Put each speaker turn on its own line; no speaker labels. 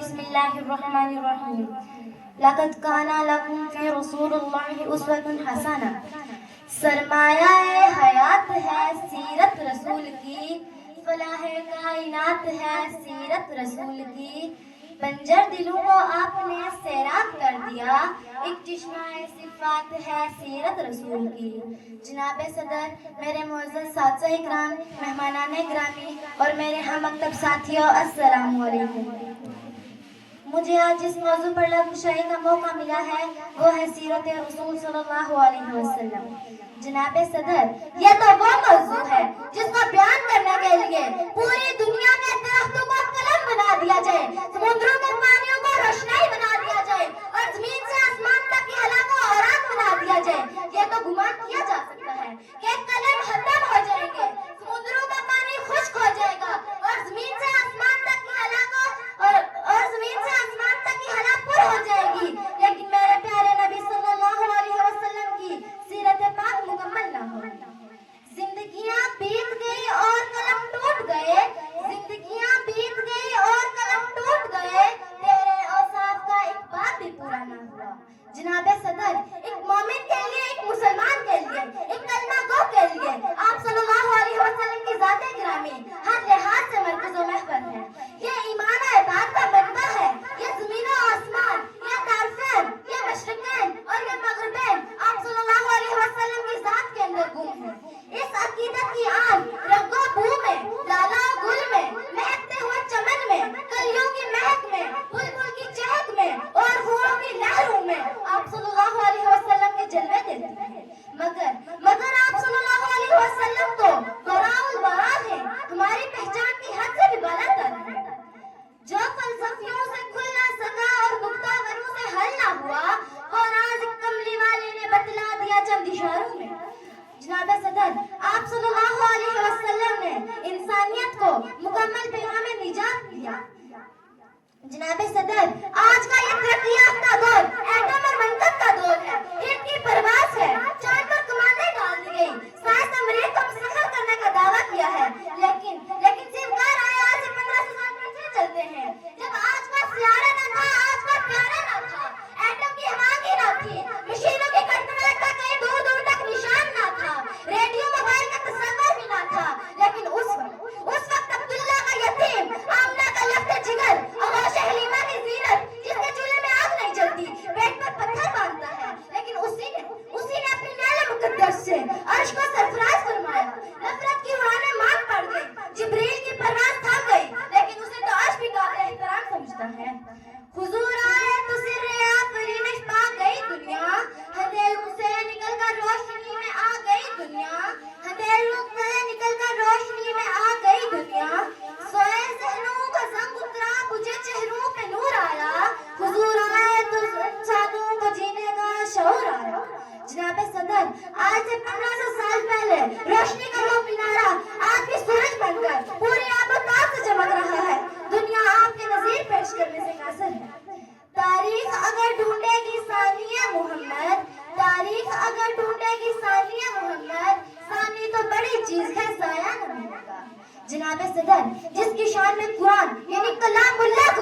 بسم اللہ الرحمن الرحیم لقد کان لکم فی رسول اللہ اسوۃ حسنہ. سرمایہ حیات ہے سیرت رسول کی، فلاح کائنات ہے سیرت رسول کی. بنجر دلوں کو آپ نے سیراب کر دیا، ایک چشمہ صفات ہے سیرت رسول کی. جناب صدر، میرے معزز اساتذہ اکرام، مہمانان گرامی اور میرے ہم مکتب ساتھیوں، السلام علیکم. مجھے آج جس موضوع پر لب کشائی کا موقع ملا ہے وہ ہے سیرت رسول صلی اللہ علیہ وسلم. جناب صدر، یہ تو وہ موضوع ہے جس کو بیان کرنے کے لیے پوری دنیا کے درختوں کو قلم بنا دیا جائے، سمندروں کے پانیوں کو روشنائی بنا دیا جائے اور زمین سے آسمان تک کی ہلا کو اوران بنا دیا جائے. یہ تو گمان کیا جا سکتا ہے کہ قلم ختم ہو جائیں گے، سمندروں کا پانی خشک ہو جائے گا اور زمین سے آسمان تک کی ہلا کو اور زمین سے آسمان تک کی ہلا پر ہو جائے گی. لیکن میرے پیارے نبی صلی اللہ علیہ وسلم کی سیرت پاک مکمل نہ ہو. زندگیاں بیت گئی اور قلم ٹوٹ گئے، زندگیاں بیت گئی اور قلم ٹوٹ گئے، تیرے اوصاف کا ایک بات بھی پورا نہ ہوا. جناب صدر، ایک مومن کے لیے، ایک مسلمان کے لیے، ایک کلمہ گو کے لیے آپ صلی اللہ علیہ وسلم کی ذات گرامی ہر لحاظ سے مرکز و محور ہے. یہ ایمان و اطاعت کا منبع ہے. یہ زمین و آسمان، یہ طرفین، یہ مشرقین اور یہ مغربین آپ صلی اللہ علیہ وسلم کی ذات کے اندر گم ہے. اس عقیدت کی آن رنگ و بو میں، لالا و گل میں، مہکتے ہوئے چمن میں، کلیوں کی مہک میں، بلبل کی چہک میں اور ہوروں کی لہروں میں آپ صلی اللہ علیہ وسلم کے جلوے دیتے ہیں. مگر آپ صلی اللہ علیہ وسلم تو براء البراء ہیں، ہماری پہچان کی حد سے بھی بالا تر ہیں. جو فلسفیوں سے کھل نہ سکا اور نکتہ وروں سے حل نہ ہوا، وہ راز کملی والے نے بتلا دیا چند اشاروں میں. جناب صدر، آپ صلی اللہ علیہ وسلم نے انسانیت کو مکمل پیغام نجات دیا. جناب صدر، آج کا یہ ترقی یافتہ دور ایٹم اور منطق کا دور ہے. ہٹ کی پرواز ہے، چاند پر کمانیں ڈال دی گئی، سائنس نے مریخ کو مسخر کرنے کا دعویٰ کیا ہے. لیکن صرف غیر آئے آج سے 1500 سال پیچھے چلتے ہیں، جب آج کا سیارہ نہ تھا، آج کا پیارا نہ تھا، ایٹم کی ہمانگی نہ تھی، مشینوں کی کٹمٹ کا کہیں دور دور تک نشان نہ تھا، ریڈیو موبائل کا تصور بھی نہ تھا. لیکن اس وقت عبداللہ کا یتیم، آمنہ کا لفظ جگر، آغوش حلیمہ کی زینت، جس کے چولہے میں آگ نہیں جلتی، پیٹ پر پتھر باندھتا ہے، لیکن اسی نے اپنی نیل مقدس سے عرش کو سرفراز فرمایا. نفرت کی اڑانیں مات پڑ گئی، جبریل کی پرواز تھک گئی، لیکن اسے تو عرش بھی قابل احترام سمجھتا ہے. حضور آئے تو سر آفرینش پا گئی دنیا، اندھیروں سے نکل کر روشنی میں آ گئی دنیا، اندھیروں سے نکل کر روشنی میں آ گئی دنیا. سوئے ذہنوں کا زنگ اترا، بجھے چہروں پہ نور آیا، حضور آئے تو انسانوں کو جینے کا شعور آیا. جناب صدر، آج سے 1500 سال پہلے روشنی کا وہ مینارہ آج بھی سورج بن کر پوری آب و تاب سے چمک رہا ہے. دنیا آپ کے نظیر پیش کرنے سے قاصر ہے. تاریخ اگر ڈھونڈے گی ثانی محمد، تاریخ اگر ڈھونڈے گی ثانی محمد، ثانی تو بڑی چیز ہے، ضائع نہ ہوگا. جناب صدر، جس کی شان میں قرآن یعنی کلام اللہ